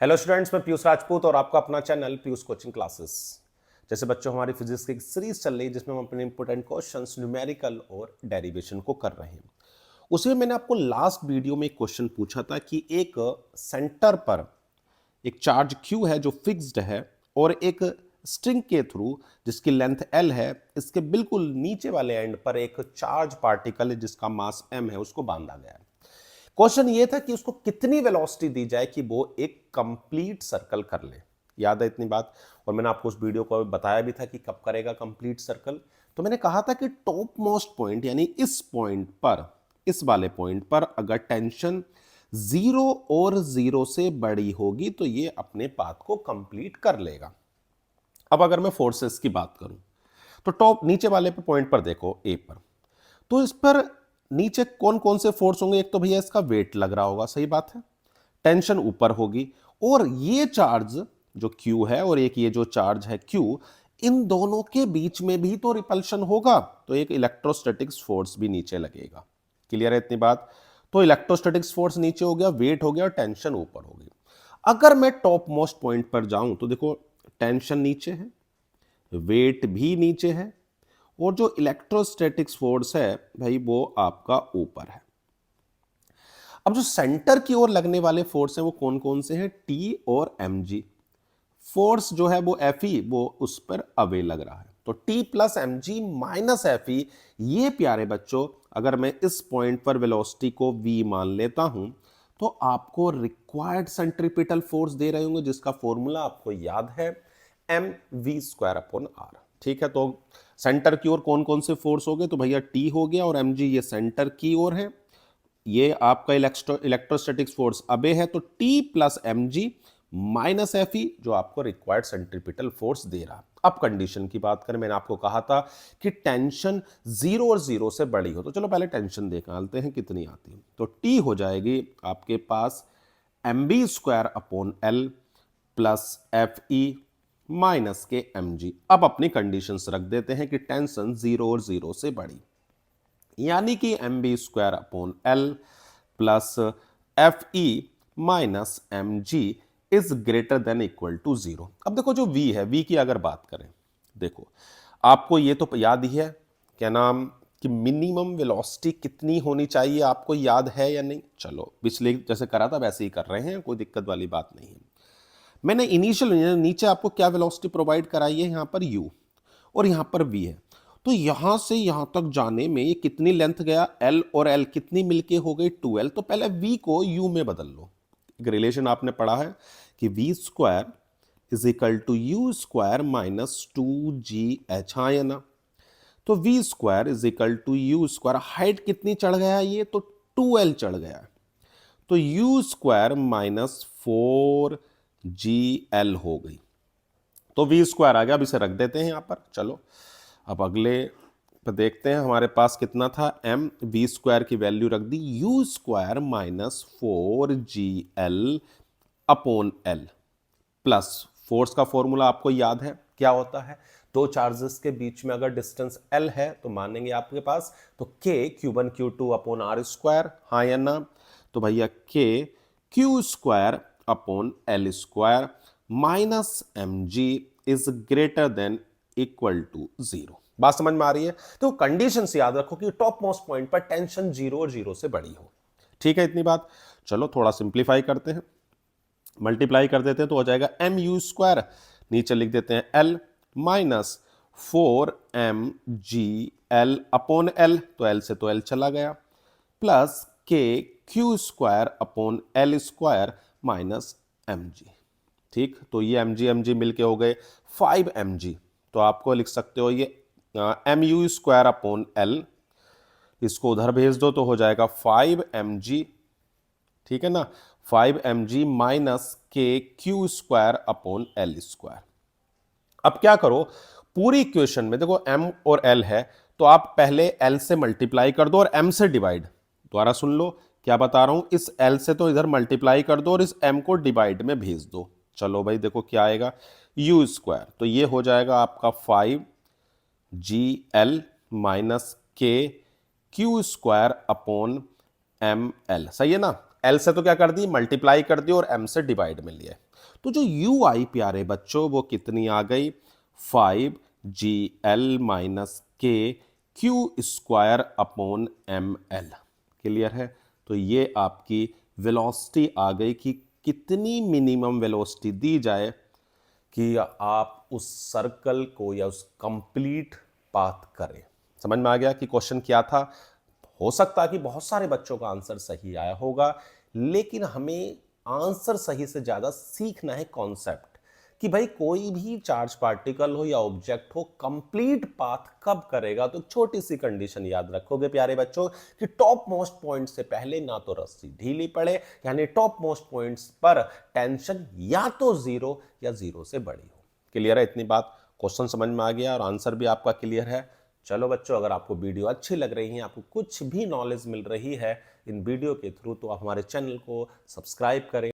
Hello students, मैं पीयूष राजपूत और आपका अपना चैनल पीयूष कोचिंग क्लासेस। जैसे बच्चों, हमारी फिजिक्स की सीरीज चल रही है जिसमें हम अपने इंपोर्टेंट क्वेश्चंस न्यूमेरिकल और डेरिवेशन को कर रहे हैं। उसमें मैंने आपको लास्ट वीडियो में एक क्वेश्चन पूछा था कि एक सेंटर पर एक चार्ज Q है जो फिक्स्ड है और एक स्ट्रिंग के थ्रू जिसकी लेंथ L है, इसके बिल्कुल नीचे वाले एंड पर एक चार्ज पार्टिकल है जिसका मास m है, उसको बांधा गया है। क्वेश्चन ये था कि उसको कितनी वेलोसिटी दी जाए कि वो एक कंप्लीट सर्कल कर ले। याद है इतनी बात? और मैंने आपको उस वीडियो को बताया भी था कि कब करेगा कंप्लीट सर्कल। तो मैंने कहा था कि टॉप मोस्ट पॉइंट यानी इस पॉइंट पर, इस वाले पॉइंट पर अगर टेंशन 0 और 0 से बड़ी होगी तो ये अपने पाथ को कंप्लीट कर लेगा। अब अगर मैं फोर्सेस की बात करूं तो टॉप नीचे वाले पॉइंट पर देखो, ए पर, तो इस पर नीचे कौन कौन से फोर्स होंगे? एक तो भैया इसका वेट लग रहा होगा, सही बात है। टेंशन ऊपर होगी और ये चार्ज जो Q है और एक ये जो चार्ज है Q, इन दोनों के बीच में भी तो रिपल्शन होगा, तो एक इलेक्ट्रोस्टैटिक्स फोर्स भी नीचे लगेगा। क्लियर है इतनी बात? तो इलेक्ट्रोस्टैटिक्स फोर्स नीचे हो गया, वेट हो गया और टेंशन ऊपर होगी। अगर मैं टॉप मोस्ट पॉइंट पर जाऊं तो देखो, टेंशन नीचे है, वेट भी नीचे है और जो इलेक्ट्रोस्टैटिक्स फोर्स है भाई वो आपका ऊपर है। अब जो सेंटर की ओर लगने वाले फोर्स हैं वो कौन कौन से हैं? टी और mg। फोर्स जो है वो Fe, वो उस पर अवे लग रहा है, तो T plus M G minus Fe। ये प्यारे बच्चों, अगर मैं इस पॉइंट पर वेलोसिटी को v मान लेता हूं तो आपको रिक्वायर्ड सेंट्रीपिटल फोर्स दे रहे होंगे जिसका फॉर्मूला आपको याद है, mv² ठीक है। तो सेंटर की ओर कौन कौन से फोर्स हो गए? तो भैया T हो गया और mg ये सेंटर की ओर है, ये आपका इलेक्ट्रोस्टैटिक्स फोर्स अबे है, तो T plus M G minus Fe जो आपको रिक्वायर्ड सेंट्रीपिटल फोर्स दे रहा। अब कंडीशन की बात करें, मैंने आपको कहा था कि टेंशन 0 और 0 से बड़ी हो, तो चलो पहले टेंशन निकालते हैं कितनी आती है। तो T हो जाएगी आपके पास mv² प्लस Fe माइनस के mg। अब अपनी कंडीशंस रख देते हैं कि टेंशन 0 और 0 से बड़ी, यानी कि mv² plus Fe minus mg is greater than equal to 0। अब देखो जो v है, v की अगर बात करें, देखो आपको ये तो याद ही है, क्या नाम, कि मिनिमम वेलोसिटी कितनी होनी चाहिए, आपको याद है या नहीं? चलो पिछले जैसे करा था वैसे ही कर रहे हैं, कोई दिक्कत वाली बात नहीं है। मैंने इनिशियल नीचे आपको क्या वेलोसिटी प्रोवाइड कराई है, यहां पर u और यहां पर v है, तो यहां से यहां तक जाने में ये कितनी लेंथ गया? L और L कितनी मिलके हो गई? 2L। तो पहले v को u में बदल लो। एक रिलेशन आपने पढ़ा है कि v² is equal to u² minus 2gh, हाँ या ना? तो v² is equal to u², height कितनी चढ़ गया है ये? तो 2L चढ़ गया है, तो u² माइनस 4gl हो गई, तो v² आ गया। अब इसे रख देते हैं यहां पर। चलो अब अगले पर देखते हैं, हमारे पास कितना था? m, v² की वैल्यू रख दी, u² minus 4gl upon l plus force का फॉर्मूला आपको याद है, क्या होता है? दो चार्जेस के बीच में अगर डिस्टेंस l है तो मानेंगे आपके पास तो k Q1 Q2 upon r², हाँ या ना? तो भैया k Q² upon l² minus mg is greater than equal to 0। बात समझ में आ रही है? तो कंडीशन से याद रखो कि टॉप मोस्ट पॉइंट पर टेंशन 0 और 0 से बड़ी हो। ठीक है इतनी बात? चलो थोड़ा सिंप्लीफाई करते हैं, मल्टीप्लाई कर देते हैं तो हो जाएगा mu², नीचे लिख देते हैं l minus 4mgl upon l, तो l से तो l चला गया, plus k Q² upon l² minus mg। ठीक, तो ये mg मिलके हो गए 5mg, तो आपको लिख सकते हो ये mu² अपॉन l, इसको उधर भेज दो तो हो जाएगा 5mg, ठीक है ना? 5mg माइनस के Q² अपॉन l²। अब क्या करो, पूरी इक्वेशन में देखो m और l है, तो आप पहले l से मल्टीप्लाई कर दो और m से डिवाइड। दोबारा सुन लो क्या बता रहा हूं, इस l से तो इधर मल्टीप्लाई कर दो और इस m को डिवाइड में भेज दो। चलो भाई देखो क्या आएगा, u², तो ये हो जाएगा आपका 5gl माइनस के Q² अपॉन ml, सही है ना? एल से तो क्या कर दी, मल्टीप्लाई कर दी और एम से डिवाइड में लिया। तो जो यू आई प्यारे बच्चों वो कितनी आ गई, 5GL minus K Q square upon M L. Clear है? तो ये आपकी वेलोसिटी आ गई कि कितनी मिनिमम वेलोसिटी दी जाए कि आप उस सर्कल को या उस कंप्लीट पाथ करें। समझ में आ गया कि क्वेश्चन क्या था? हो सकता है कि बहुत सारे बच्चों का आंसर सही आया होगा, लेकिन हमें आंसर सही से ज्यादा सीखना है कॉन्सेप्ट कि भाई कोई भी चार्ज पार्टिकल हो या ऑब्जेक्ट हो कंप्लीट पाथ कब करेगा। तो छोटी सी कंडीशन याद रखोगे प्यारे बच्चों कि टॉप मोस्ट पॉइंट से पहले ना तो रस्सी ढीली पड़े, यानी टॉप मोस्ट पॉइंट्स पर टेंशन या तो जीरो या जीरो से बड़ी हो। क्लियर है इतनी बात? क्वेश्चन समझ में आ गया और आंसर भी आपका क्लियर है। चलो बच्चों, अगर आपको वीडियो अच्छी लग रही है, आपको कुछ भी नॉलेज मिल रही है इन वीडियो के थ्रू, तो आप हमारे चैनल को सब्सक्राइब करें।